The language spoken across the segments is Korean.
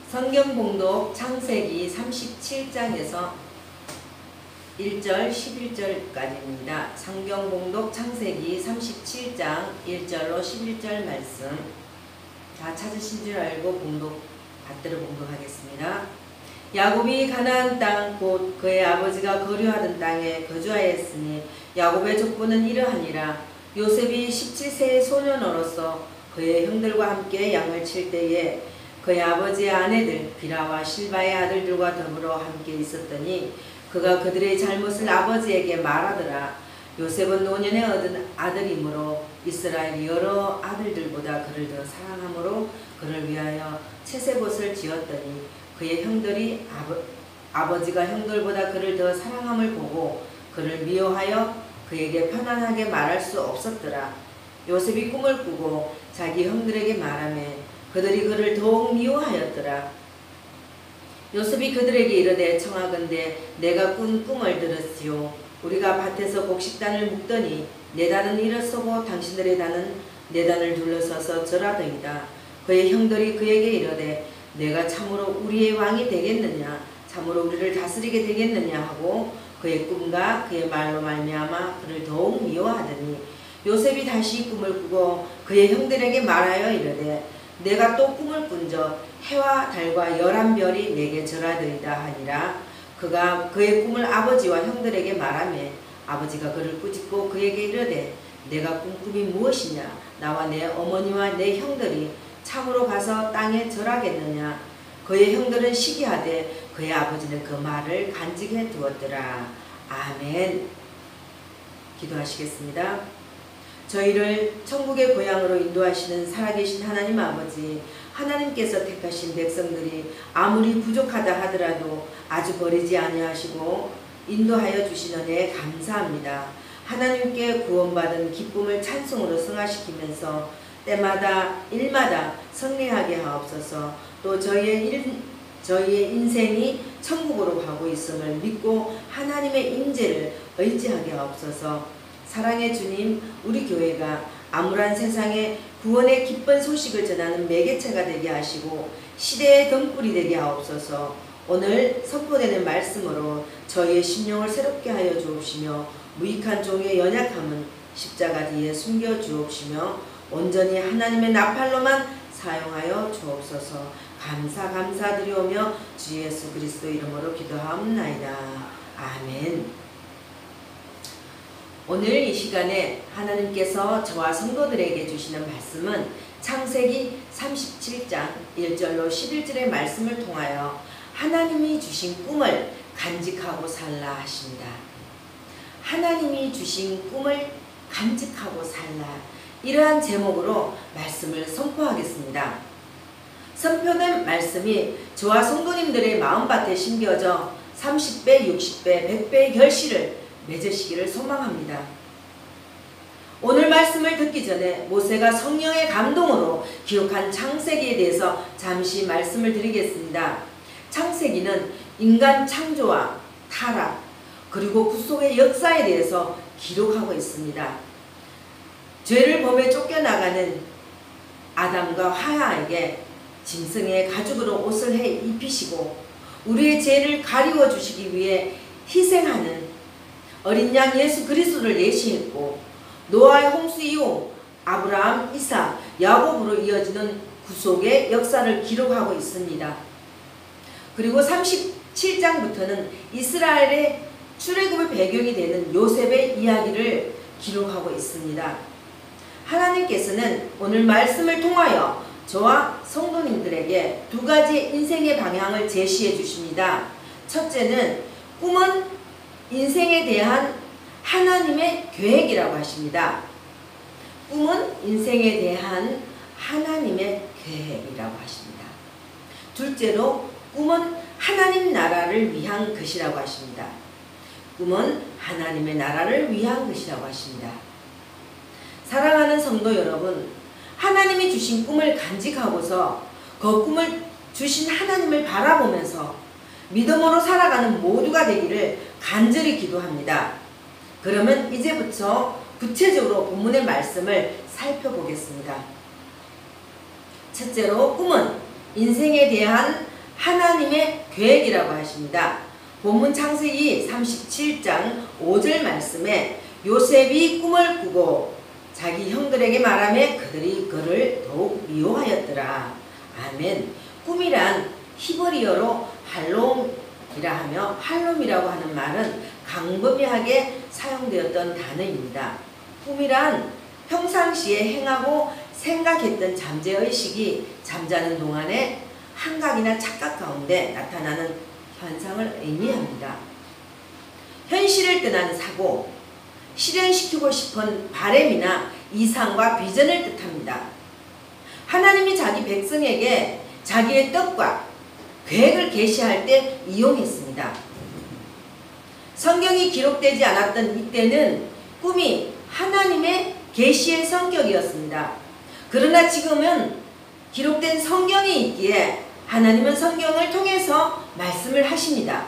성경 봉독 창세기 37장에서 1절 11절까지입니다. 성경 봉독 창세기 37장 1절로 11절 말씀 다 찾으신 줄 알고 받들어 봉독하겠습니다. 야곱이 가나안 땅 곧 그의 아버지가 거류하던 땅에 거주하였으니 야곱의 족보는 이러하니라. 요셉이 17세의 소년으로서 그의 형들과 함께 양을 칠 때에 그의 아버지의 아내들 비라와 실바의 아들들과 더불어 함께 있었더니 그가 그들의 잘못을 아버지에게 말하더라. 요셉은 노년에 얻은 아들이므로 이스라엘이 여러 아들들보다 그를 더 사랑하므로 그를 위하여 채색옷을 지었더니 그의 형들이 아버지가 형들보다 그를 더 사랑함을 보고 그를 미워하여 그에게 편안하게 말할 수 없었더라. 요셉이 꿈을 꾸고 자기 형들에게 말하매 그들이 그를 더욱 미워하였더라. 요셉이 그들에게 이르되 청하건대 내가 꾼 꿈을 들으시오. 우리가 밭에서 곡식단을 묶더니 내 단은 일어서고 당신들의 단은 내 단을 둘러서서 절하더이다. 그의 형들이 그에게 이르되 내가 참으로 우리의 왕이 되겠느냐, 참으로 우리를 다스리게 되겠느냐 하고 그의 꿈과 그의 말로 말미암아 그를 더욱 미워하더니 요셉이 다시 꿈을 꾸고 그의 형들에게 말하여 이르되 내가 또 꿈을 꾼적 해와 달과 11별이 내게 절하더이다 하니라. 그가 그의 꿈을 아버지와 형들에게 말하매 아버지가 그를 꾸짖고 그에게 이르되 내가 꾼 꿈이 무엇이냐, 나와 내 어머니와 내 형들이 참으로 가서 땅에 절하겠느냐. 그의 형들은 시기하되 그의 아버지는 그 말을 간직해 두었더라. 아멘. 기도하시겠습니다. 저희를 천국의 고향으로 인도하시는 살아계신 하나님 아버지, 하나님께서 택하신 백성들이 아무리 부족하다 하더라도 아주 버리지 아니하시고 인도하여 주신 은혜에 감사합니다. 하나님께 구원받은 기쁨을 찬송으로 승화시키면서 때마다 일마다 성례하게 하옵소서. 또 저희의 인생이 천국으로 가고 있음을 믿고 하나님의 임재를 의지하게 하옵소서. 사랑의 주님, 우리 교회가 암울한 세상에 구원의 기쁜 소식을 전하는 매개체가 되게 하시고 시대의 등불이 되게 하옵소서. 오늘 선포되는 말씀으로 저희의 심령을 새롭게 하여 주옵시며 무익한 종의 연약함은 십자가 뒤에 숨겨 주옵시며 온전히 하나님의 나팔로만 사용하여 주옵소서. 감사드리오며 주 예수 그리스도 이름으로 기도하옵나이다. 아멘. 오늘 이 시간에 하나님께서 저와 성도들에게 주시는 말씀은 창세기 37장 1절로 11절의 말씀을 통하여 하나님이 주신 꿈을 간직하고 살라 하십니다. 하나님이 주신 꿈을 간직하고 살라, 이러한 제목으로 말씀을 선포하겠습니다. 선포된 말씀이 저와 성도님들의 마음밭에 심겨져 30배, 60배, 100배의 결실을 맺으시기를 소망합니다. 오늘 말씀을 듣기 전에 모세가 성령의 감동으로 기록한 창세기에 대해서 잠시 말씀을 드리겠습니다. 창세기는 인간 창조와 타락 그리고 구속의 역사에 대해서 기록하고 있습니다. 죄를 범해 쫓겨나가는 아담과 하와에게 짐승의 가죽으로 옷을 해 입히시고 우리의 죄를 가리워 주시기 위해 희생하는 어린 양 예수 그리스도를 예시했고 노아의 홍수 이후 아브라함, 이삭, 야곱으로 이어지는 구속의 역사를 기록하고 있습니다. 그리고 37장부터는 이스라엘의 출애굽의 배경이 되는 요셉의 이야기를 기록하고 있습니다. 하나님께서는 오늘 말씀을 통하여 저와 성도님들에게 두 가지 인생의 방향을 제시해 주십니다. 첫째는 꿈은 인생에 대한 하나님의 계획이라고 하십니다. 꿈은 인생에 대한 하나님의 계획이라고 하십니다. 둘째로 꿈은 하나님 나라를 위한 것이라고 하십니다. 꿈은 하나님의 나라를 위한 것이라고 하십니다. 사랑하는 성도 여러분, 하나님이 주신 꿈을 간직하고서 그 꿈을 주신 하나님을 바라보면서 믿음으로 살아가는 모두가 되기를 간절히 기도합니다. 그러면 이제부터 구체적으로 본문의 말씀을 살펴보겠습니다. 첫째로 꿈은 인생에 대한 하나님의 계획이라고 하십니다. 본문 창세기 37장 5절 말씀에 요셉이 꿈을 꾸고 자기 형들에게 말하며 그들이 그를 더욱 미워하였더라. 아멘. 꿈이란 히브리어로 할롬이라 하며 할롬이라고 하는 말은 광범위하게 사용되었던 단어입니다. 꿈이란 평상시에 행하고 생각했던 잠재의식이 잠자는 동안에 환각이나 착각 가운데 나타나는 현상을 의미합니다. 현실을 떠난 사고, 실현시키고 싶은 바램이나 이상과 비전을 뜻합니다. 하나님이 자기 백성에게 자기의 뜻과 계획을 계시할 때 이용했습니다. 성경이 기록되지 않았던 이때는 꿈이 하나님의 계시의 성격이었습니다. 그러나 지금은 기록된 성경이 있기에 하나님은 성경을 통해서 말씀을 하십니다.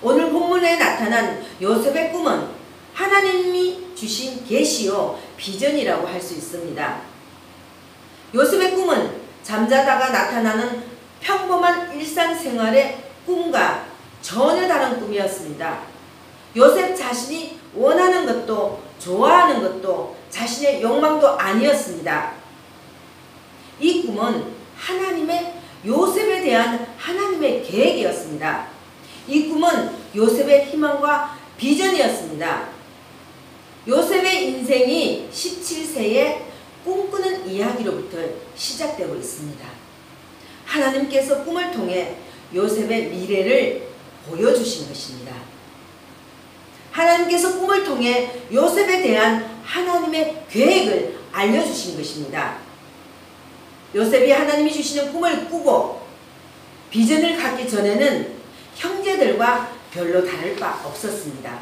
오늘 본문에 나타난 요셉의 꿈은 하나님이 주신 계시요 비전이라고 할 수 있습니다. 요셉의 꿈은 잠자다가 나타나는 평범한 일상생활의 꿈과 전혀 다른 꿈이었습니다. 요셉 자신이 원하는 것도 좋아하는 것도 자신의 욕망도 아니었습니다. 이 꿈은 하나님의 요셉에 대한 하나님의 계획이었습니다. 이 꿈은 요셉의 희망과 비전이었습니다. 요셉의 인생이 17세에 꿈꾸는 이야기로부터 시작되고 있습니다. 하나님께서 꿈을 통해 요셉의 미래를 보여주신 것입니다. 하나님께서 꿈을 통해 요셉에 대한 하나님의 계획을 알려주신 것입니다. 요셉이 하나님이 주시는 꿈을 꾸고 비전을 갖기 전에는 형제들과 별로 다를 바 없었습니다.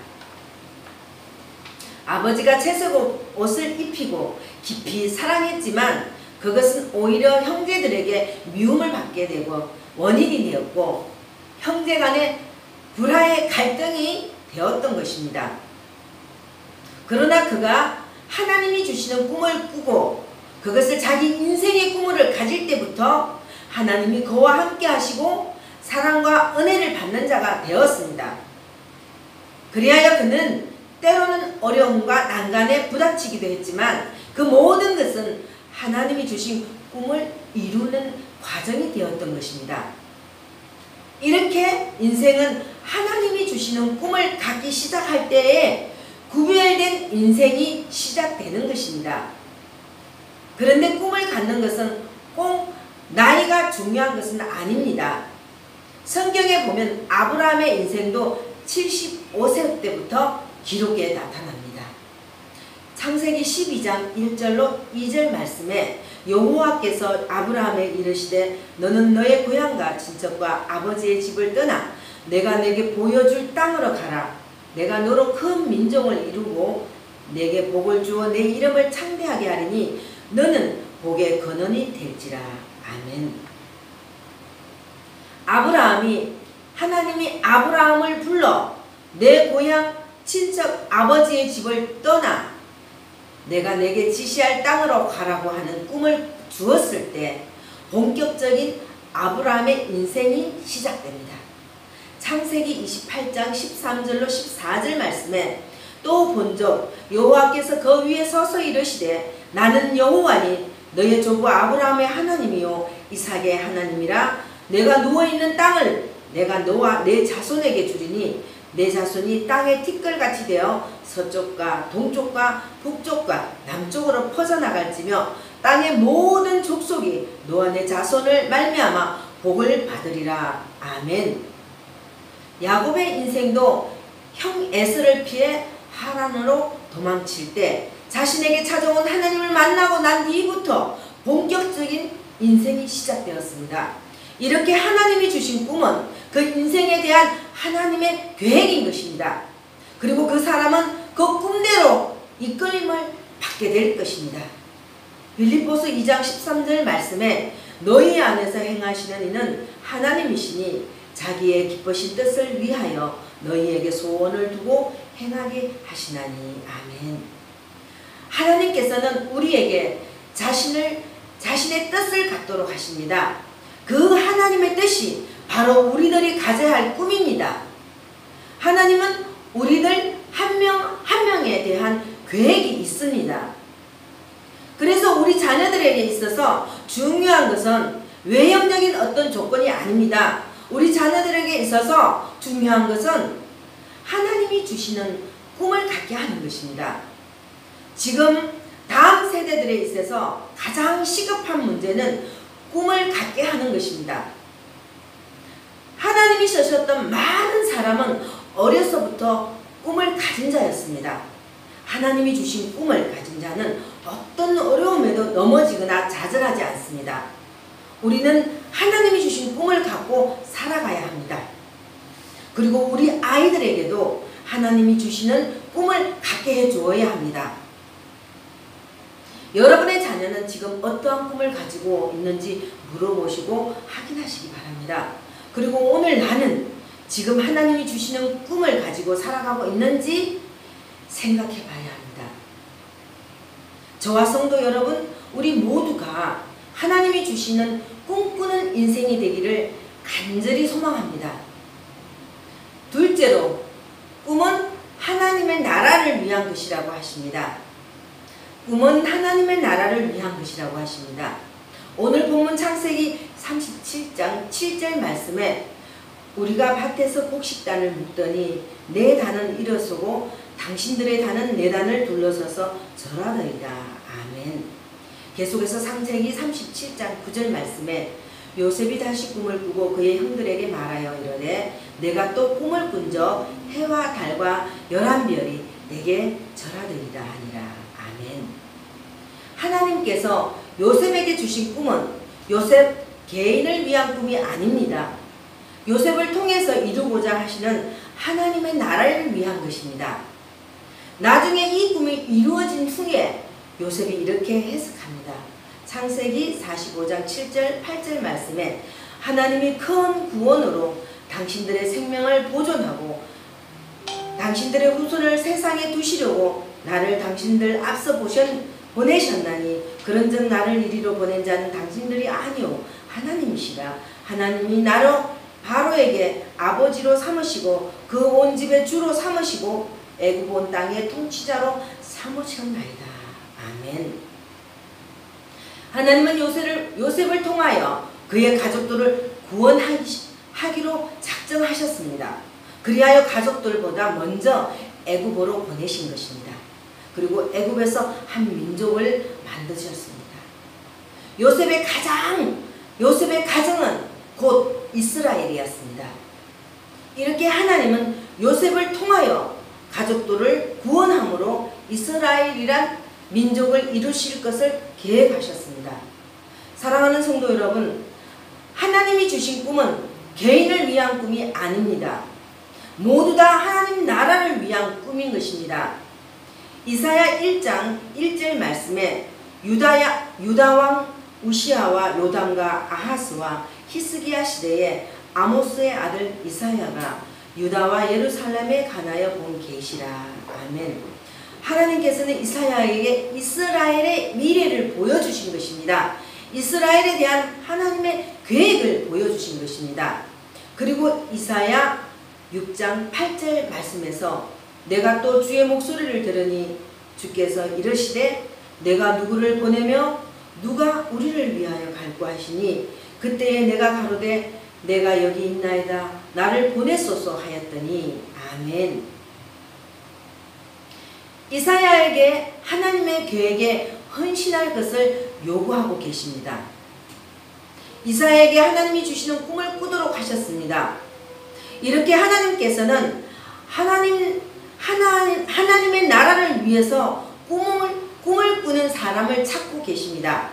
아버지가 채색 옷을 입히고 깊이 사랑했지만 그것은 오히려 형제들에게 미움을 받게 되고 원인이 되었고 형제 간의 불화의 갈등이 되었던 것입니다. 그러나 그가 하나님이 주시는 꿈을 꾸고 그것을 자기 인생의 꿈을 가질 때부터 하나님이 그와 함께 하시고 사랑과 은혜를 받는 자가 되었습니다. 그리하여 그는 때로는 어려움과 난간에 부닥치기도 했지만 그 모든 것은 하나님이 주신 꿈을 이루는 과정이 되었던 것입니다. 이렇게 인생은 하나님이 주시는 꿈을 갖기 시작할 때에 구별된 인생이 시작되는 것입니다. 그런데 꿈을 갖는 것은 꼭 나이가 중요한 것은 아닙니다. 성경에 보면 아브라함의 인생도 75세 때부터 기록에 나타납니다. 창세기 12장 1절로 2절 말씀에 여호와께서 아브라함에게 이르시되 너는 너의 고향과 친척과 아버지의 집을 떠나 내가 내게 보여줄 땅으로 가라. 내가 너로 큰 민족을 이루고 내게 복을 주어 내 이름을 창대하게 하리니 너는 복의 근원이 될지라. 아멘. 하나님이 아브라함을 불러 내 고향 친척 아버지의 집을 떠나 내가 내게 지시할 땅으로 가라고 하는 꿈을 주었을 때 본격적인 아브라함의 인생이 시작됩니다. 창세기 28장 13절로 14절 말씀에 또 본적 여호와께서 그 위에 서서 이르시되 나는 여호와니 너의 조부 아브라함의 하나님이요 이삭의 하나님이라. 내가 누워있는 땅을 내가 너와 내 자손에게 주리니 내 자손이 땅의 티끌같이 되어 서쪽과 동쪽과 북쪽과 남쪽으로 퍼져나갈지며 땅의 모든 족속이 너와 내 자손을 말미암아 복을 받으리라. 아멘. 야곱의 인생도 형 에서를 피해 하란으로 도망칠 때 자신에게 찾아온 하나님을 만나고 난 뒤부터 본격적인 인생이 시작되었습니다. 이렇게 하나님이 주신 꿈은 그 인생에 대한 하나님의 계획인 것입니다. 그리고 그 사람은 그 꿈대로 이끌림을 받게 될 것입니다. 빌립보서 2장 13절 말씀에 너희 안에서 행하시는 이는 하나님이시니 자기의 기쁘신 뜻을 위하여 너희에게 소원을 두고 행하게 하시나니. 아멘. 하나님께서는 우리에게 자신의 뜻을 갖도록 하십니다. 그 하나님의 뜻이 바로 우리들이 가져야 할 꿈입니다. 하나님은 우리들 한 명 한 명에 대한 계획이 있습니다. 그래서 우리 자녀들에게 있어서 중요한 것은 외형적인 어떤 조건이 아닙니다. 우리 자녀들에게 있어서 중요한 것은 하나님이 주시는 꿈을 갖게 하는 것입니다. 지금 다음 세대들에 있어서 가장 시급한 문제는 꿈을 갖게 하는 것입니다. 하나님이 쓰셨던 많은 사람은 어려서부터 꿈을 가진 자였습니다. 하나님이 주신 꿈을 가진 자는 어떤 어려움에도 넘어지거나 좌절하지 않습니다. 우리는 하나님이 주신 꿈을 갖고 살아가야 합니다. 그리고 우리 아이들에게도 하나님이 주시는 꿈을 갖게 해주어야 합니다. 여러분의 자녀는 지금 어떠한 꿈을 가지고 있는지 물어보시고 확인하시기 바랍니다. 그리고 오늘 나는 지금 하나님이 주시는 꿈을 가지고 살아가고 있는지 생각해 봐야 합니다. 저와 성도 여러분, 우리 모두가 하나님이 주시는 꿈꾸는 인생이 되기를 간절히 소망합니다. 둘째로, 꿈은 하나님의 나라를 위한 것이라고 하십니다. 꿈은 하나님의 나라를 위한 것이라고 하십니다. 오늘 본문 창세기 37장 7절 말씀에 우리가 밭에서 곡식단을 묶더니 내 단은 일어서고 당신들의 단은 내 단을 둘러서서 절하더이다. 아멘. 계속해서 창세기 37장 9절 말씀에 요셉이 다시 꿈을 꾸고 그의 형들에게 말하여 이르되 내가 또 꿈을 꾼적 해와 달과 11별이 내게 절하더이다 하니라. 아멘. 하나님께서 요셉에게 주신 꿈은 요셉 개인을 위한 꿈이 아닙니다. 요셉을 통해서 이루고자 하시는 하나님의 나라를 위한 것입니다. 나중에 이 꿈이 이루어진 후에 요셉이 이렇게 해석합니다. 창세기 45장 7절 8절 말씀에 하나님이 큰 구원으로 당신들의 생명을 보존하고 당신들의 후손을 세상에 두시려고 나를 당신들 앞서 보내셨나니 그런즉 나를 이리로 보낸 자는 당신들이 아니오 하나님이시라. 하나님이 나로 바로에게 아버지로 삼으시고 그 온 집의 주로 삼으시고 애굽 온 땅의 통치자로 삼으셨나이다. 아멘. 하나님은 요셉을 통하여 그의 가족들을 구원하기로 작정하셨습니다. 그리하여 가족들보다 먼저 애굽으로 보내신 것입니다. 그리고 애굽에서 한 민족을 만드셨습니다. 요셉의 가정은 곧 이스라엘이었습니다. 이렇게 하나님은 요셉을 통하여 가족들을 구원함으로 이스라엘이란 민족을 이루실 것을 계획하셨습니다. 사랑하는 성도 여러분, 하나님이 주신 꿈은 개인을 위한 꿈이 아닙니다. 모두 다 하나님 나라를 위한 꿈인 것입니다. 이사야 1장 1절 말씀에 유다왕 우시아와 요담과 아하스와 히스기야 시대에 아모스의 아들 이사야가 유다와 예루살렘에 관하여 본 계시라. 아멘. 하나님께서는 이사야에게 이스라엘의 미래를 보여주신 것입니다. 이스라엘에 대한 하나님의 계획을 보여주신 것입니다. 그리고 이사야 6장 8절 말씀에서 내가 또 주의 목소리를 들으니 주께서 이르시되 내가 누구를 보내며 누가 우리를 위하여 갈고 하시니 그때에 내가 가로되 내가 여기 있나이다 나를 보내소서 하였더니 아멘. 이사야에게 하나님의 계획에 헌신할 것을 요구하고 계십니다. 이사야에게 하나님이 주시는 꿈을 꾸도록 하셨습니다. 이렇게 하나님께서는 하나님의 나라를 위해서 꿈을 꾸는 사람을 찾고 계십니다.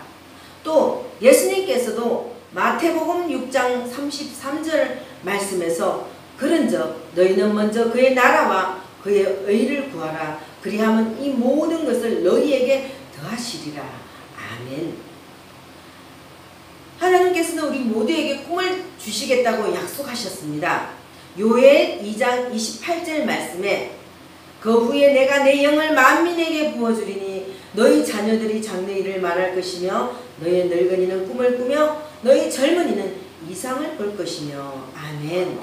또 예수님께서도 마태복음 6장 33절 말씀에서 그런즉 너희는 먼저 그의 나라와 그의 의를 구하라. 그리하면 이 모든 것을 너희에게 더하시리라. 아멘. 하나님께서는 우리 모두에게 꿈을 주시겠다고 약속하셨습니다. 요엘 2장 28절 말씀에 그 후에 내가 내 영을 만민에게 부어주리니 너희 자녀들이 장래일을 말할 것이며 너희 늙은이는 꿈을 꾸며 너희 젊은이는 이상을 볼 것이며. 아멘.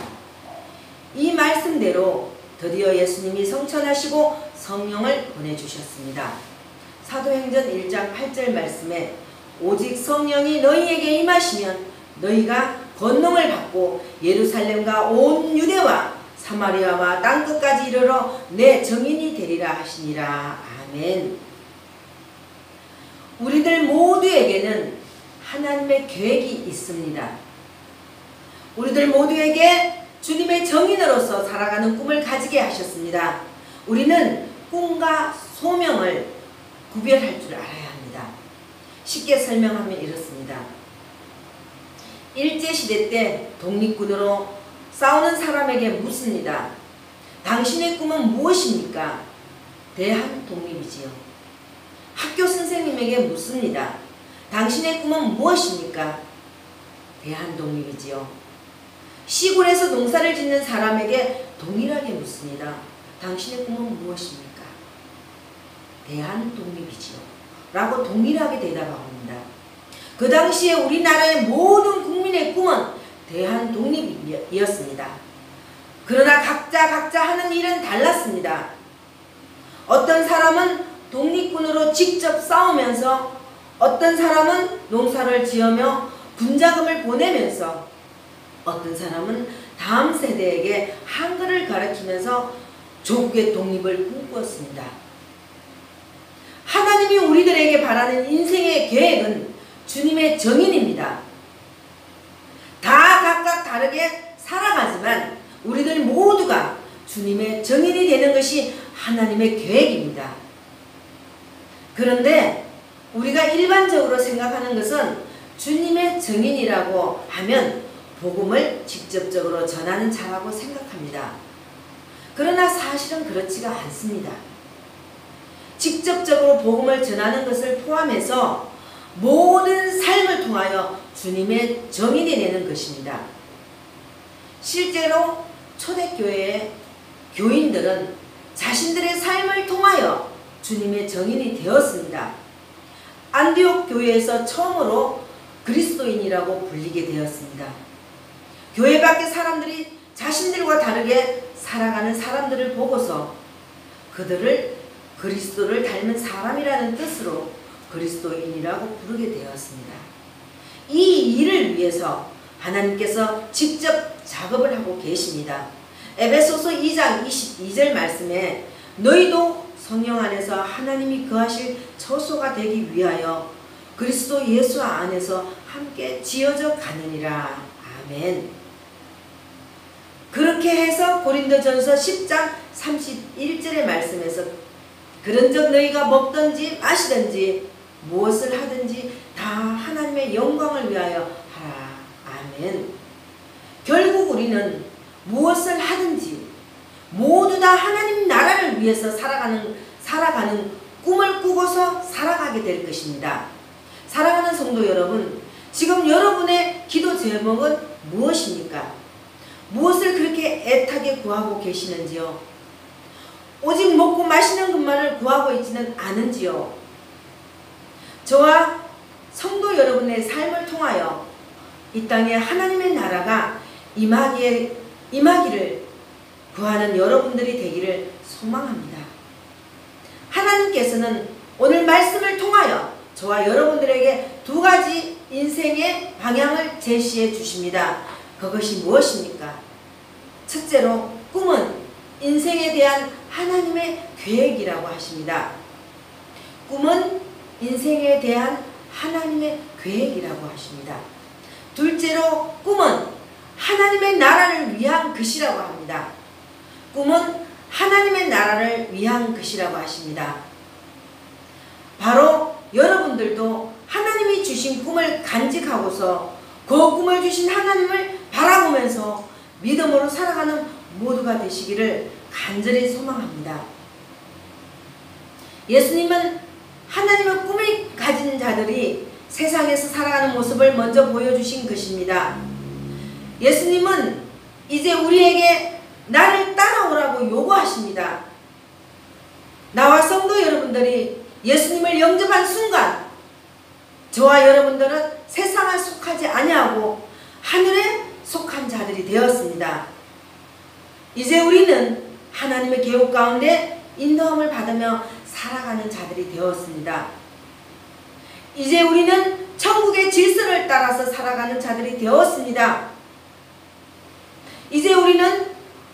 이 말씀대로 드디어 예수님이 성천하시고 성령을 보내주셨습니다. 사도행전 1장 8절 말씀에 오직 성령이 너희에게 임하시면 너희가 권능을 받고 예루살렘과 온 유대와 사마리아와 땅끝까지 이르러 내 증인이 되리라 하시니라. 아멘. 우리들 모두에게는 하나님의 계획이 있습니다. 우리들 모두에게 주님의 증인으로서 살아가는 꿈을 가지게 하셨습니다. 우리는 꿈과 소명을 구별할 줄 알아야 합니다. 쉽게 설명하면 이렇습니다. 일제시대 때 독립군으로 싸우는 사람에게 묻습니다. 당신의 꿈은 무엇입니까? 대한 독립이지요. 학교 선생님에게 묻습니다. 당신의 꿈은 무엇입니까? 대한 독립이지요. 시골에서 농사를 짓는 사람에게 동일하게 묻습니다. 당신의 꿈은 무엇입니까? 대한 독립이지요. 라고 동일하게 대답합니다. 그 당시에 우리나라의 모든 국민의 꿈은 대한 독립이었습니다. 그러나 각자 하는 일은 달랐습니다. 어떤 사람은 독립군으로 직접 싸우면서, 어떤 사람은 농사를 지으며 군자금을 보내면서, 어떤 사람은 다음 세대에게 한글을 가르치면서 조국의 독립을 꿈꾸었습니다. 하나님이 우리들에게 바라는 인생의 계획은 주님의 정인입니다. 다 각각 다르게 살아가지만 우리들 모두가 주님의 정인이 되는 것이 하나님의 계획입니다. 그런데 우리가 일반적으로 생각하는 것은 주님의 정인이라고 하면 복음을 직접적으로 전하는 자라고 생각합니다. 그러나 사실은 그렇지가 않습니다. 직접적으로 복음을 전하는 것을 포함해서 모든 삶을 통하여 주님의 정인이 되는 것입니다. 실제로 초대교회의 교인들은 자신들의 삶을 통하여 주님의 정인이 되었습니다. 안디옥 교회에서 처음으로 그리스도인이라고 불리게 되었습니다. 교회 밖의 사람들이 자신들과 다르게 살아가는 사람들을 보고서 그들을 그리스도를 닮은 사람이라는 뜻으로 그리스도인이라고 부르게 되었습니다. 이 일을 위해서 하나님께서 직접 작업을 하고 계십니다. 에베소서 2장 22절 말씀에 너희도 성령 안에서 하나님이 거하실 처소가 되기 위하여 그리스도 예수 안에서 함께 지어져 가느니라. 아멘. 그렇게 해서 고린도전서 10장 31절의 말씀에서 그런즉 너희가 먹든지 마시든지 무엇을 하든지 다 하나님의 영광을 위하여 하라. 아멘. 결국 우리는 무엇을 하든지 모두 다 하나님 나라를 위해서 살아가는 꿈을 꾸고서 살아가게 될 것입니다. 사랑하는 성도 여러분, 지금 여러분의 기도 제목은 무엇입니까? 무엇을 그렇게 애타게 구하고 계시는지요? 오직 먹고 마시는 것만을 구하고 있지는 않은지요? 저와 성도 여러분의 삶을 통하여 이 땅에 하나님의 나라가 임하기를 구하는 여러분들이 되기를 소망합니다. 하나님께서는 오늘 말씀을 통하여 저와 여러분들에게 두 가지 인생의 방향을 제시해 주십니다. 그것이 무엇입니까? 첫째로 꿈은 인생에 대한 하나님의 계획이라고 하십니다. 꿈은 인생에 대한 하나님의 계획이라고 하십니다. 둘째로 꿈은 하나님의 나라를 위한 것이라고 합니다. 꿈은 하나님의 나라를 위한 것이라고 하십니다. 바로 여러분들도 하나님이 주신 꿈을 간직하고서 그 꿈을 주신 하나님을 바라보면서 믿음으로 살아가는 모두가 되시기를 간절히 소망합니다. 예수님은 하나님의 꿈을 가진 자들이 세상에서 살아가는 모습을 먼저 보여주신 것입니다. 예수님은 이제 우리에게 나를 따라오라고 요구하십니다. 나와 성도 여러분들이 예수님을 영접한 순간 저와 여러분들은 세상에 속하지 아니하고 하늘에 속한 자들이 되었습니다. 이제 우리는 하나님의 계획 가운데 인도함을 받으며 살아가는 자들이 되었습니다. 이제 우리는 천국의 질서를 따라서 살아가는 자들이 되었습니다. 이제 우리는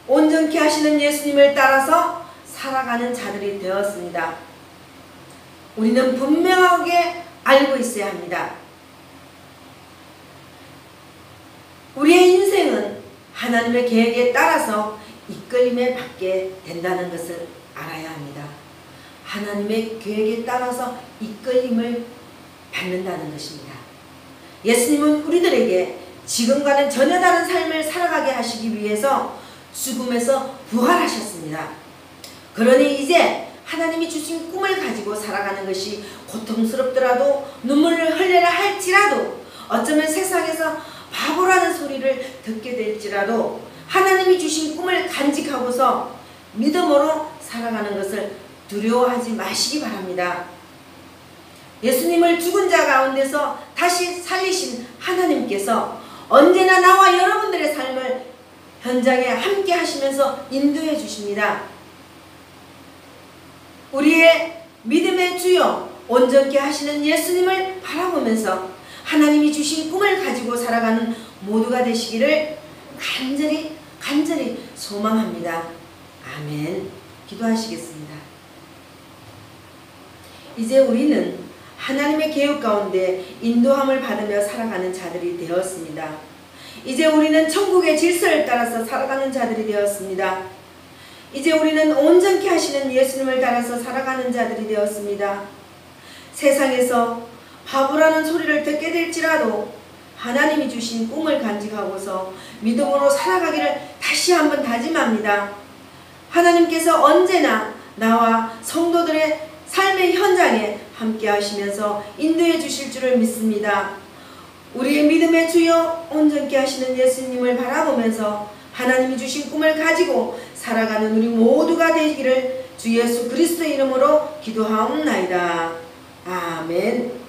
온전케 하시는 예수님을 따라서 살아가는 자들이 되었습니다. 우리는 분명하게 알고 있어야 합니다. 우리의 인생은 하나님의 계획에 따라서 이끌림에 받게 된다는 것을 알아야 합니다. 하나님의 계획에 따라서 이끌림을 받는다는 것입니다. 예수님은 우리들에게 지금과는 전혀 다른 삶을 살아가게 하시기 위해서 죽음에서 부활하셨습니다. 그러니 이제 하나님이 주신 꿈을 가지고 살아가는 것이 고통스럽더라도 눈물을 흘려야 할지라도 어쩌면 세상에서 바보라는 소리를 듣게 될지라도 하나님이 주신 꿈을 간직하고서 믿음으로 살아가는 것을 두려워하지 마시기 바랍니다. 예수님을 죽은 자 가운데서 다시 살리신 하나님께서 언제나 나와 여러분들의 삶을 현장에 함께 하시면서 인도해 주십니다. 우리의 믿음의 주요 온전케 하시는 예수님을 바라보면서 하나님이 주신 꿈을 가지고 살아가는 모두가 되시기를 간절히 소망합니다. 아멘. 기도하시겠습니다. 이제 우리는 하나님의 계획 가운데 인도함을 받으며 살아가는 자들이 되었습니다. 이제 우리는 천국의 질서를 따라서 살아가는 자들이 되었습니다. 이제 우리는 온전케 하시는 예수님을 따라서 살아가는 자들이 되었습니다. 세상에서 바보라는 소리를 듣게 될지라도 하나님이 주신 꿈을 간직하고서 믿음으로 살아가기를 다시 한번 다짐합니다. 하나님께서 언제나 나와 성도들의 삶의 현장에 함께 하시면서 인도해 주실 줄을 믿습니다. 우리의 믿음의 주여 온전케 하시는 예수님을 바라보면서 하나님이 주신 꿈을 가지고 살아가는 우리 모두가 되기를 주 예수 그리스도의 이름으로 기도하옵나이다. 아멘.